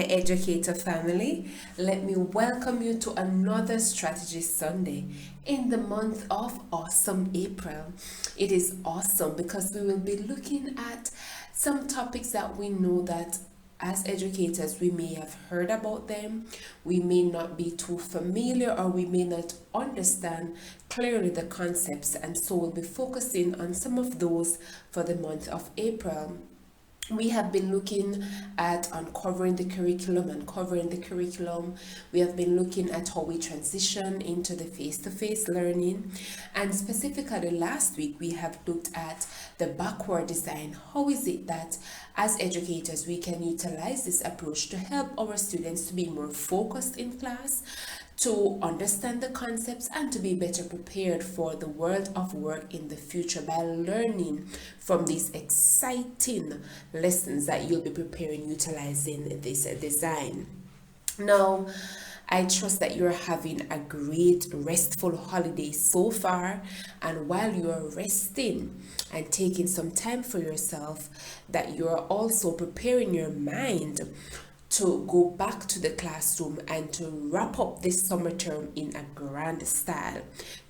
Educator family, let me welcome you to another Strategy Sunday in the month of awesome April. It is awesome because we will be looking at some topics that we know that as educators we may have heard about them, we may not be too familiar, or we may not understand clearly the concepts, and so we'll be focusing on some of those for the month of April. We have been looking at uncovering the curriculum and covering the curriculum. We have been looking at how we transition into the face-to-face learning, and specifically last week we have looked at the backward design. How is it that as educators we can utilize this approach to help our students to be more focused in class, to understand the concepts, and to be better prepared for the world of work in the future by learning from these exciting lessons that you'll be preparing utilizing this design. Now, I trust that you're having a great restful holiday so far, and while you're resting and taking some time for yourself, that you're also preparing your mind to go back to the classroom and to wrap up this summer term in a grand style.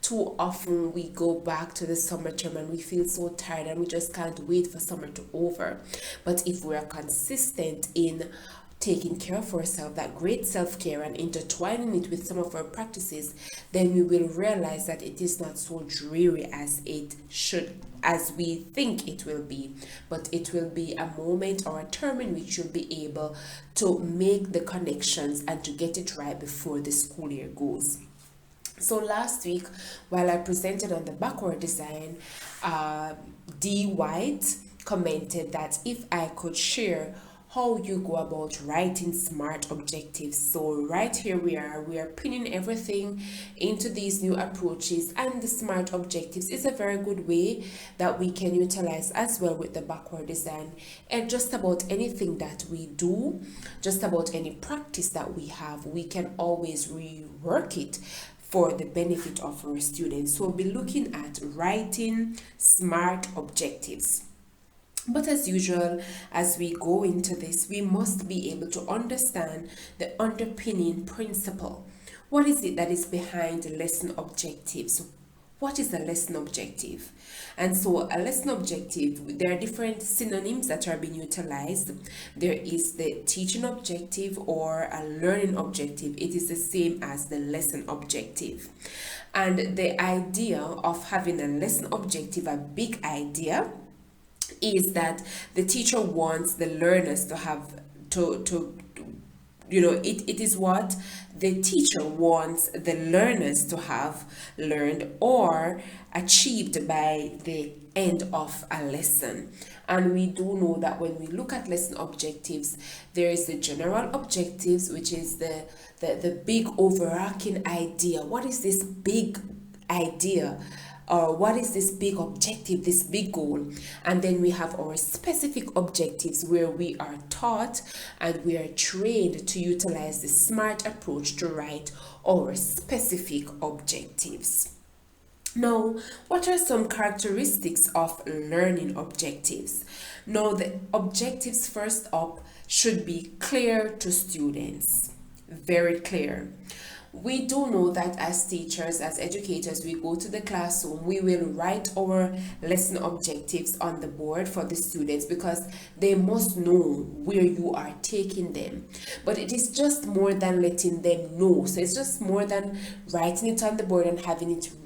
Too often we go back to the summer term and we feel so tired and we just can't wait for summer to over. But if we are consistent in taking care of ourselves, that great self-care, and intertwining it with some of our practices, then we will realize that it is not so dreary as it should, as we think it will be, but it will be a moment or a term in which you'll be able to make the connections and to get it right before the school year goes. So last week, while I presented on the backward design, D. White commented that if I could share how you go about writing smart objectives. So right here we are pinning everything into these new approaches, and the smart objectives is a very good way that we can utilize as well with the backward design. And just about anything that we do, just about any practice that we have, we can always rework it for the benefit of our students. So we'll be looking at writing smart objectives. But as usual, as we go into this, we must be able to understand the underpinning principle. What is it that is behind the lesson objectives? What is a lesson objective? And so a lesson objective, there are different synonyms that are being utilized. There is the teaching objective or a learning objective. It is the same as the lesson objective. And the idea of having a lesson objective, a big idea, is that the teacher wants the learners to have it is what the teacher wants the learners to have learned or achieved by the end of a lesson. And we do know that when we look at lesson objectives, there is the general objectives, which is the big overarching idea. What is this big idea? Or what is this big objective, this big goal? And then we have our specific objectives, where we are taught and we are trained to utilize the SMART approach to write our specific objectives. Now, what are some characteristics of learning objectives? Now, the objectives first up should be clear to students, very clear. We do know that as teachers, as educators, we go to the classroom, we will write our lesson objectives on the board for the students because they must know where you are taking them. But it is just more than letting them know. So it's just more than writing it on the board and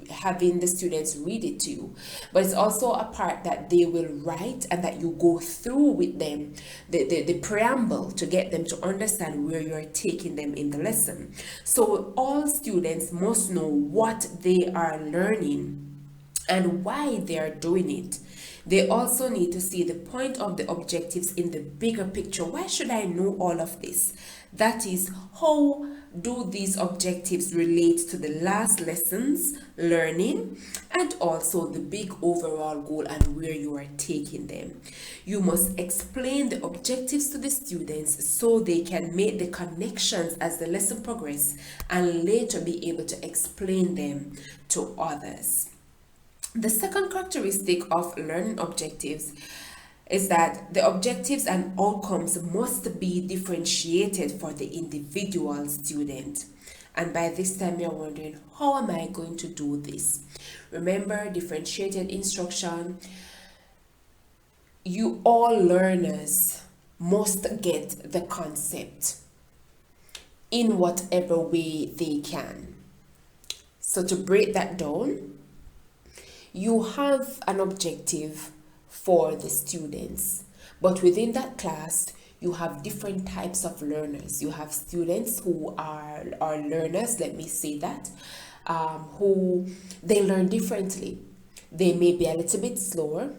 having the students read it to you, but it's also a part that they will write and that you go through with them, the preamble, to get them to understand where you're taking them in the lesson. So all students must know what they are learning and why they are doing it. They also need to see the point of the objectives in the bigger picture. Why should I know all of this? That is, how do these objectives relate to the last lesson's learning and also the big overall goal and where you are taking them? You must explain the objectives to the students so they can make the connections as the lesson progresses and later be able to explain them to others. The second characteristic of learning objectives is that the objectives and outcomes must be differentiated for the individual student. And by this time, you're wondering, how am I going to do this? Remember, differentiated instruction, you all learners must get the concept in whatever way they can. So to break that down, you have an objective for the students, but within that class you have different types of learners. You have students who are learners, let me say that, who they learn differently. They may be a little bit slower,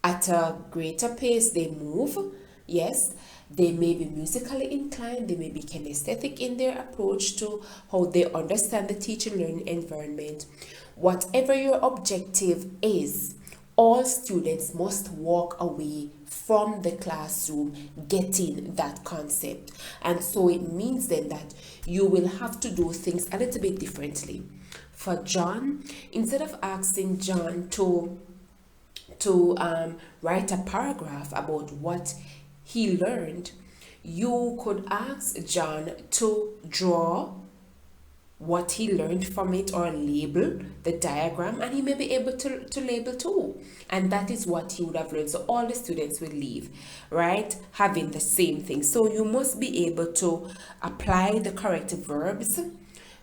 at a greater pace they move, yes. They may be musically inclined, they may be kinesthetic in their approach to how they understand the teaching learning environment. Whatever your objective is, all students must walk away from the classroom getting that concept. And so it means then that you will have to do things a little bit differently. For John, instead of asking John to write a paragraph about what he learned, you could ask John to draw what he learned from it, or label the diagram, and he may be able to label too, and that is what he would have learned. So all the students will leave, right, having the same thing. So you must be able to apply the correct verbs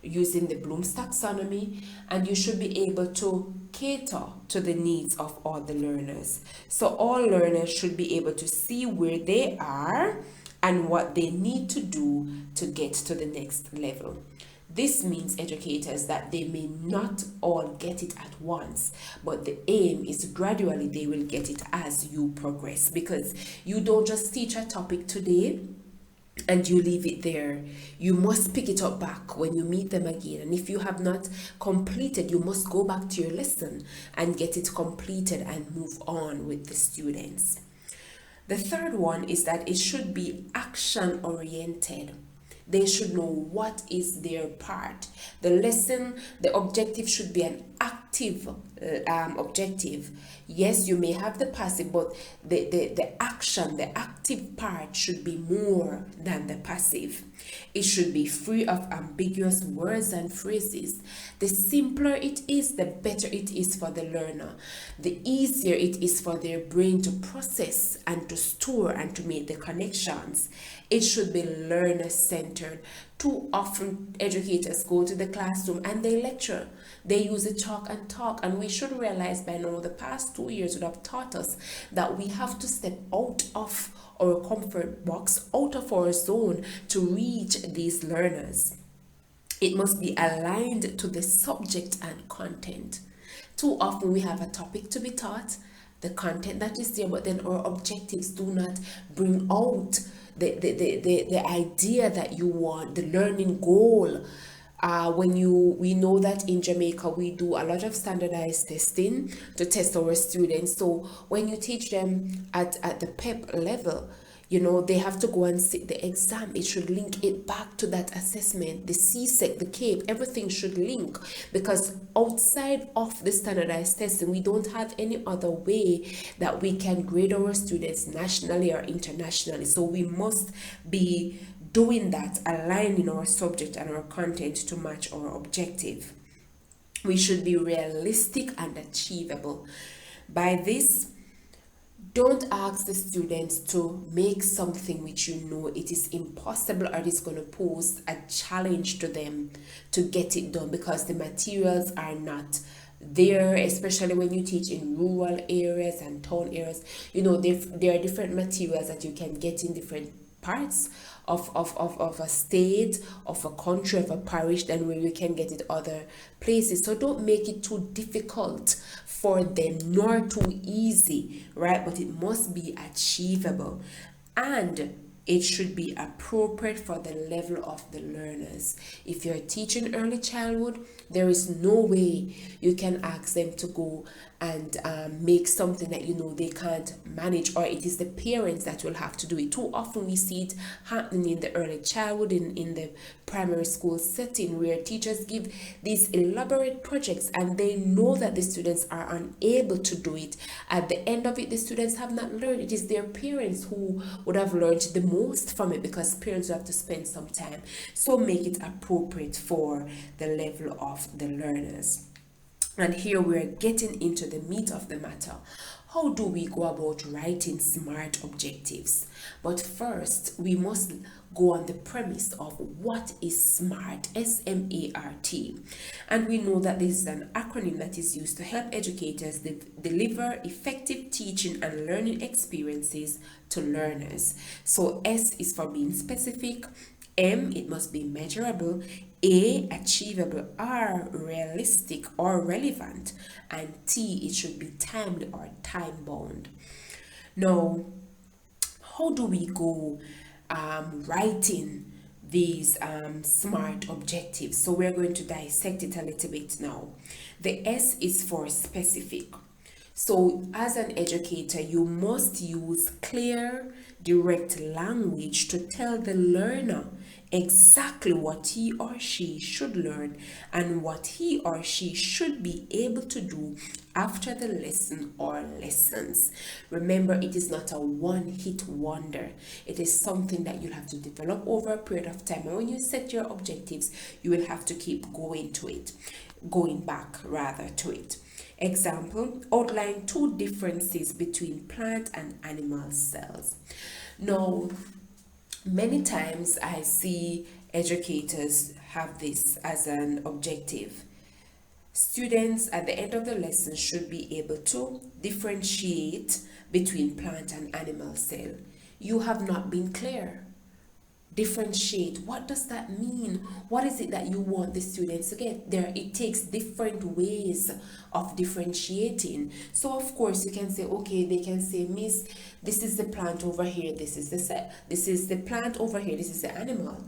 using the Bloom's taxonomy, and you should be able to cater to the needs of all the learners. So all learners should be able to see where they are and what they need to do to get to the next level. This means, educators, that they may not all get it at once, but the aim is gradually they will get it as you progress, because you don't just teach a topic today and you leave it there. You must pick it up back when you meet them again, and if you have not completed, you must go back to your lesson and get it completed and move on with the students. The third one is that it should be action oriented. They should know what is their part. The lesson, the objective should be an active objective. Yes, you may have the passive, but the action, the active part should be more than the passive. It should be free of ambiguous words and phrases. The simpler it is, the better it is for the learner. The easier it is for their brain to process and to store and to make the connections. It should be learner-centered. Too often, educators go to the classroom and they lecture. They use the chalk and talk, and we should realize by now, the past 2 years would have taught us that we have to step out of our comfort box, out of our zone, to reach these learners. It must be aligned to the subject and content. Too often we have a topic to be taught, the content that is there, but then our objectives do not bring out the idea that you want, the learning goal. We know that in Jamaica we do a lot of standardized testing to test our students. So when you teach them at the PEP level, you know, they have to go and sit the exam. It should link it back to that assessment. The CSEC, the CAPE, everything should link, because outside of the standardized testing, we don't have any other way that we can grade our students nationally or internationally. So we must be doing that, aligning our subject and our content to match our objective. We should be realistic and achievable. By this, don't ask the students to make something which you know it is impossible, or it is going to pose a challenge to them to get it done, because the materials are not there, especially when you teach in rural areas and town areas. You know, there are different materials that you can get in different parts of a state, of a country, of a parish, than where you can get it other places. So don't make it too difficult for them, nor too easy, right? But it must be achievable, and it should be appropriate for the level of the learners. If you're teaching early childhood, there is no way you can ask them to go and make something that you know they can't manage, or it is the parents that will have to do it. Too often we see it happening in the early childhood, in the primary school setting, where teachers give these elaborate projects and they know that the students are unable to do it. At the end of it, the students have not learned. It is their parents who would have learned the most from it, because parents have to spend some time. So make it appropriate for the level of the learners. And here we're getting into the meat of the matter. How do we go about writing SMART objectives? But first, we must go on the premise of what is SMART, S-M-A-R-T. And we know that this is an acronym that is used to help educators deliver effective teaching and learning experiences to learners. So S is for being specific, M, it must be measurable, A, achievable, R, realistic or relevant, and T, it should be timely or time bound. Now, how do we go writing these SMART objectives? So we're going to dissect it a little bit now. The S is for specific. So as an educator, you must use clear, direct language to tell the learner exactly what he or she should learn and what he or she should be able to do after the lesson or lessons. Remember, it is not a one-hit wonder. It is something that you'll have to develop over a period of time. And when you set your objectives, you will have to keep going back to it. Example, outline 2 differences between plant and animal cells. Now, many times I see educators have this as an objective. Students at the end of the lesson should be able to differentiate between plant and animal cell. You have not been clear. Differentiate, what does that mean? What is it that you want the students to get? It takes different ways of differentiating. So of course you can say, okay, they can say, Miss, this is the plant over here, this is the plant over here, this is the animal.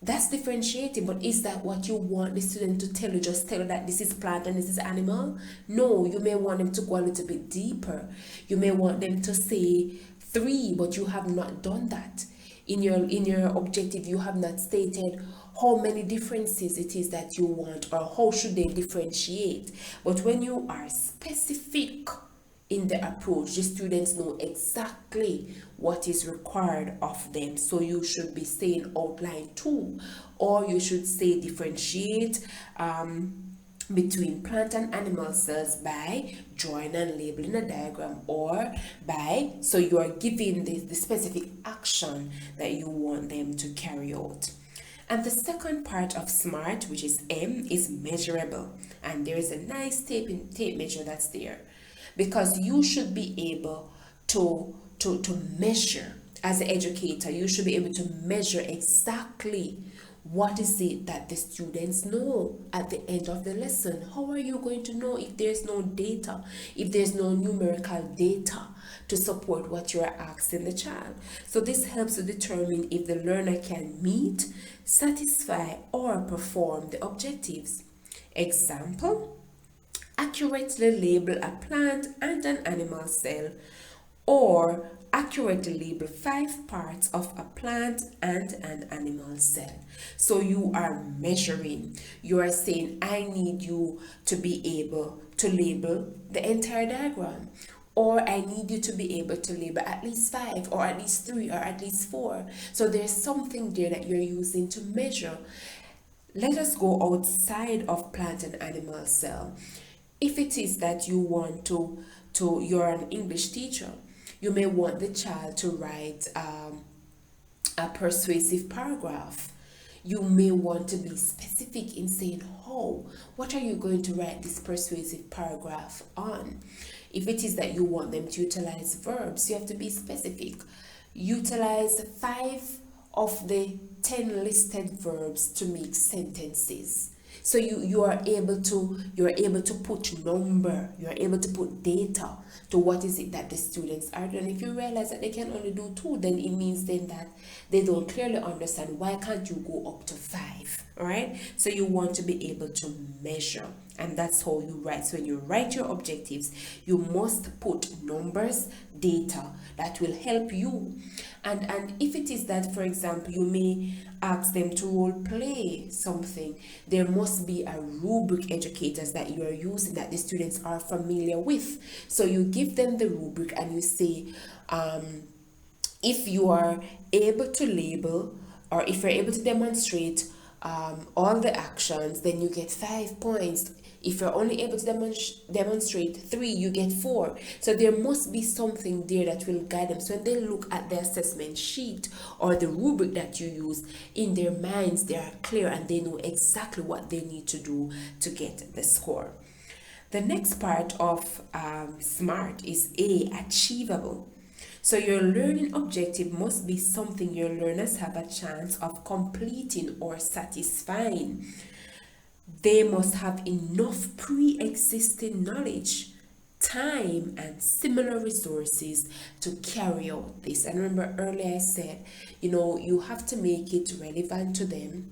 That's differentiating, but is that what you want the student to tell you? Just tell you that this is plant and this is animal? No, you may want them to go a little bit deeper. You may want them to say 3, but you have not done that. In your objective, you have not stated how many differences it is that you want, or how should they differentiate. But when you are specific in the approach, the students know exactly what is required of them. So you should be saying outline 2, or you should say differentiate between plant and animal cells by drawing and labeling a diagram, or so you are giving the specific action that you want them to carry out. And the second part of SMART, which is M, is measurable. And there is a nice tape measure that's there, because you should be able to measure. As an educator, you should be able to measure exactly what is it that the students know at the end of the lesson. How are you going to know if there's no data, if there's no numerical data to support what you're asking the child? So this helps to determine if the learner can meet, satisfy, or perform the objectives. Example, accurately label a plant and an animal cell, or accurately label 5 parts of a plant and an animal cell. So you are measuring. You are saying, I need you to be able to label the entire diagram, or I need you to be able to label at least 5, or at least 3, or at least 4. So there's something there that you're using to measure. Let us go outside of plant and animal cell. If it is that you want you're an English teacher, you may want the child to write a persuasive paragraph. You may want to be specific in saying what are you going to write this persuasive paragraph on? If it is that you want them to utilize verbs, you have to be specific. Utilize 5 of the 10 listed verbs to make sentences. So you are able to put number, you are able to put data to what is it that the students are doing. If you realize that they can only do 2, then it means then that they don't clearly understand. Why can't you go up to 5? All right, so you want to be able to measure, and that's how you write. So when you write your objectives, you must put numbers, data that will help you. And if it is that, for example, you may ask them to role play something, there must be a rubric, educators, that you are using that the students are familiar with. So you give them the rubric and you say, if you are able to label, or if you're able to demonstrate all the actions, then you get 5 points. If you're only able to demonstrate 3, you get 4. So there must be something there that will guide them. So when they look at the assessment sheet or the rubric that you use, in their minds they are clear and they know exactly what they need to do to get the score. The next part of SMART is Achievable. So your learning objective must be something your learners have a chance of completing or satisfying. They must have enough pre-existing knowledge, time, and similar resources to carry out this. And remember earlier I said, you have to make it relevant to them.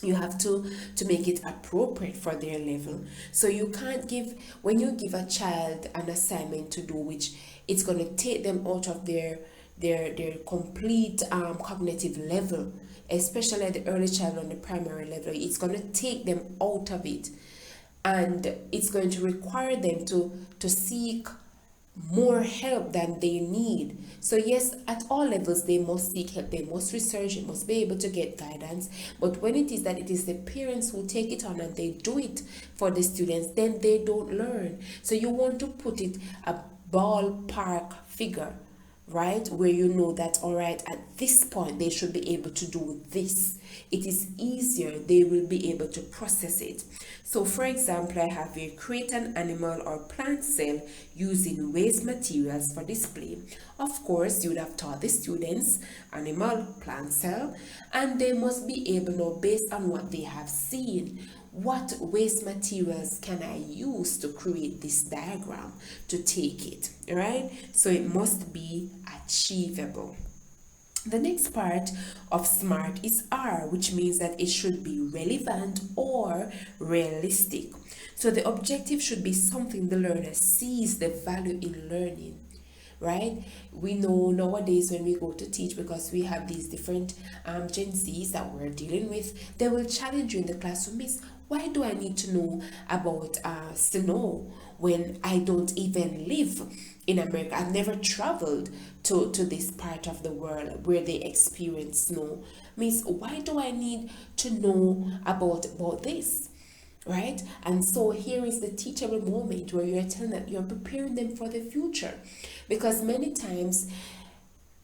You have to make it appropriate for their level. So you can't when you give a child an assignment to do, which it's going to take them out of their complete cognitive level, especially at the early child on the primary level. It's going to take them out of it, and it's going to require them to seek more help than they need. So yes, at all levels they must seek help, they must research, they must be able to get guidance. But when it is that it is the parents who take it on and they do it for the students, then they don't learn. So you want to put it a ballpark figure, right, where you know that, all right, at this point they should be able to do this. It is easier, they will be able to process it. So for example, I have here, create an animal or plant cell using waste materials for display. Of course, you would have taught the students animal, plant cell, and they must be able now, based on what they have seen, what waste materials can I use to create this diagram to take it, right? So it must be achievable. The next part of SMART is R, which means that it should be relevant or realistic. So the objective should be something the learner sees the value in learning, right? We know nowadays when we go to teach, because we have these different Gen Zs that we're dealing with, they will challenge you in the classroom. Miss, why do I need to know about snow when I don't even live in America? I've never traveled to this part of the world where they experience snow. Miss, why do I need to know about this? Right? And so here is the teachable moment where you're telling them, you're preparing them for the future. Because many times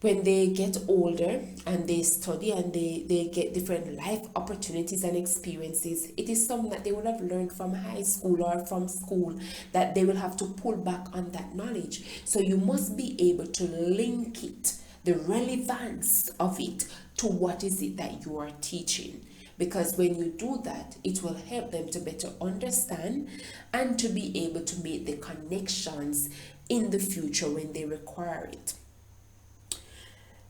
when they get older and they study and they get different life opportunities and experiences, it is something that they would have learned from high school or from school, that they will have to pull back on that knowledge. So you must be able to link it, the relevance of it, to what is it that you are teaching. Because when you do that, it will help them to better understand and to be able to make the connections in the future when they require it.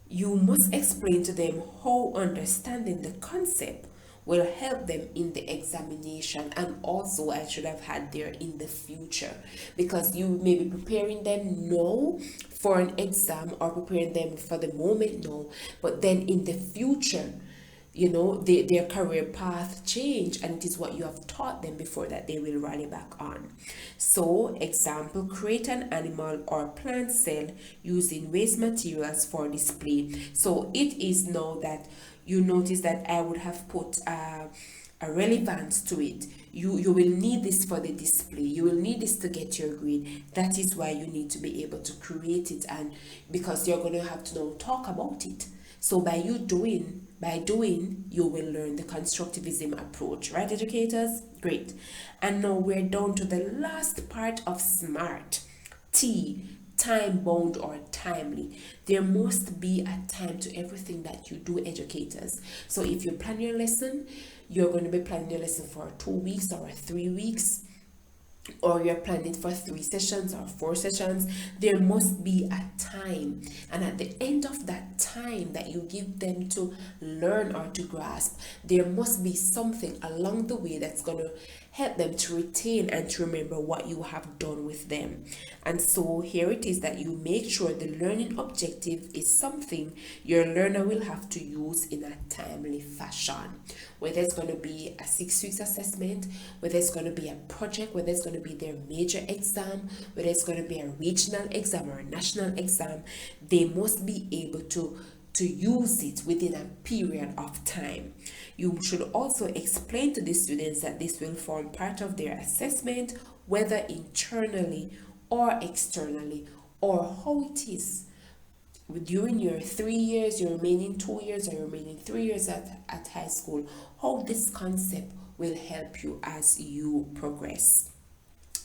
You must explain to them how understanding the concept will help them in the examination, and also I should have had there in the future, because you may be preparing them now for an exam or preparing them for the moment now, but then in the future, their career path change, and it is what you have taught them before that they will rally back on. So example, create an animal or plant cell using waste materials for display. So it is now that you notice that I would have put a relevance to it. You will need this for the display, you will need this to get your grade. That is why you need to be able to create it, and because you're going to have to now talk about it. So by doing, you will learn the constructivism approach, right, educators? Great. And now we're down to the last part of SMART. T, time bound or timely. There must be a time to everything that you do, educators. So if you plan your lesson, you're going to be planning your lesson for 2 weeks or 3 weeks. or you're planning for 3 sessions or 4 sessions, there must be a time. And at the end of that time that you give them to learn or to grasp, there must be something along the way that's going to help them to retain and to remember what you have done with them. And so here it is that you make sure the learning objective is something your learner will have to use in a timely fashion. Whether it's going to be a 6 weeks assessment, whether it's going to be a project, whether it's going to be their major exam, whether it's going to be a regional exam or a national exam, they must be able to use it within a period of time. You should also explain to the students that this will form part of their assessment, whether internally or externally, or how it is during your 3 years, your remaining 2 years, or your remaining 3 years at high school, how this concept will help you as you progress.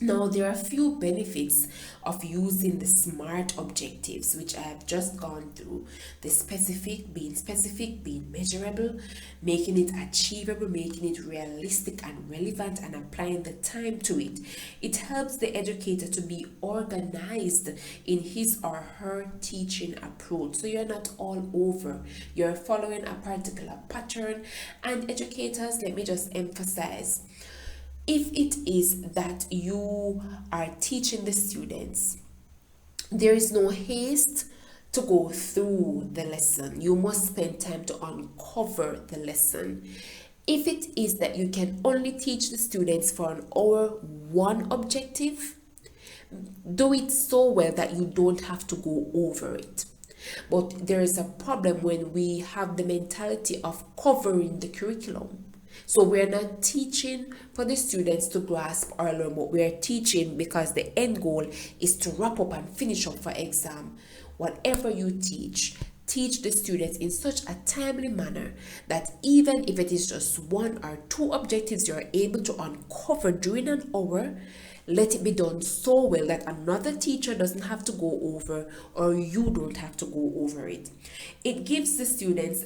Now, there are a few benefits of using the SMART objectives, which I have just gone through. The specific, being measurable, making it achievable, making it realistic and relevant, and applying the time to it. It helps the educator to be organized in his or her teaching approach. So you're not all over. You're following a particular pattern. And educators, let me just emphasize, if it is that you are teaching the students, there is no haste to go through the lesson. You must spend time to uncover the lesson. If it is that you can only teach the students for an hour one objective, do it so well that you don't have to go over it. But there is a problem when we have the mentality of covering the curriculum. So we're not teaching for the students to grasp or learn, but we're teaching because the end goal is to wrap up and finish up for exam. Whatever you teach the students in such a timely manner that even if it is just 1 or 2 objectives you're able to uncover during an hour, let it be done so well that another teacher doesn't have to go over, or you don't have to go over it. It gives the students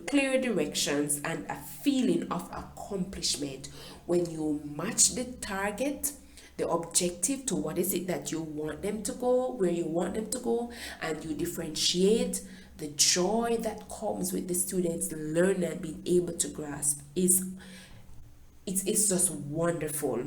clear directions and a feeling of accomplishment when you match the target, the objective, to what is it that you want them to go, where you want them to go, and you differentiate. The joy that comes with the students learning and being able to grasp it's just wonderful.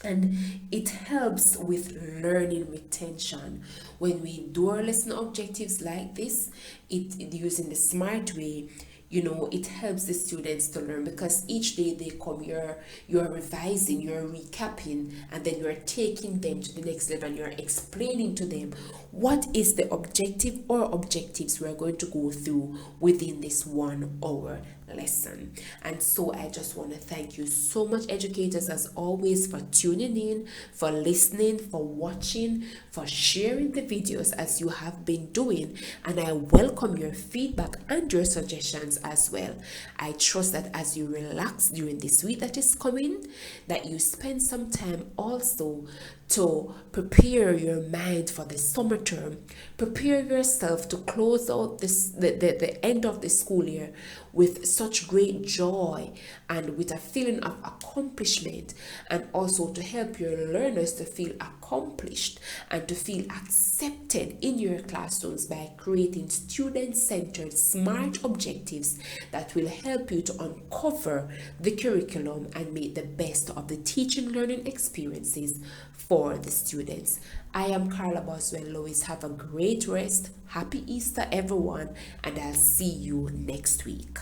And it helps with learning retention. When we do our lesson objectives like this, using the SMART way, it helps the students to learn, because each day they come, you're revising, you're recapping, and then you're taking them to the next level, and you're explaining to them what is the objective or objectives we're going to go through within this 1 hour lesson. And so I just want to thank you so much, educators, as always, for tuning in, for listening, for watching, for sharing the videos as you have been doing, and I welcome your feedback and your suggestions as well. I trust that as you relax during this week that is coming, that you spend some time also to prepare your mind for the summer term. Prepare yourself to close out the end of the school year with such great joy and with a feeling of accomplishment, and also to help your learners to feel accomplished and to feel accepted in your classrooms by creating student-centered SMART objectives that will help you to uncover the curriculum and make the best of the teaching learning experiences for the students. I am Karla Boswell-Lewis. Have a great rest. Happy Easter, everyone, and I'll see you next week.